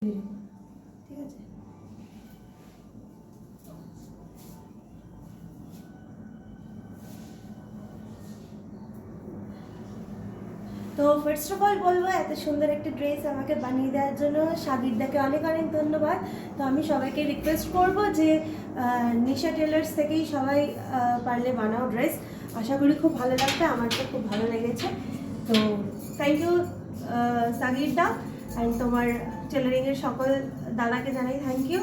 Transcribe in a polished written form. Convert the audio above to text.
ঠিক আছে। তো ফার্স্ট অফ অল বলবো এত সুন্দর একটা ড্রেস আমাকে বানিয়ে দেওয়ার জন্য সাগিরদাকে অনেক অনেক ধন্যবাদ। তো আমি সবাইকে রিকোয়েস্ট করব যে নিশা টেলার্স থেকেই সবাই পারলে বানাও ড্রেস, আশা করি খুব ভালো লাগবে, আমার তো খুব ভালো লেগেছে। তো থ্যাংক ইউ সাগিরদা, অ্যান্ড তোমার টেলারিংয়ের সকল দাদাকে জানাই থ্যাংক ইউ।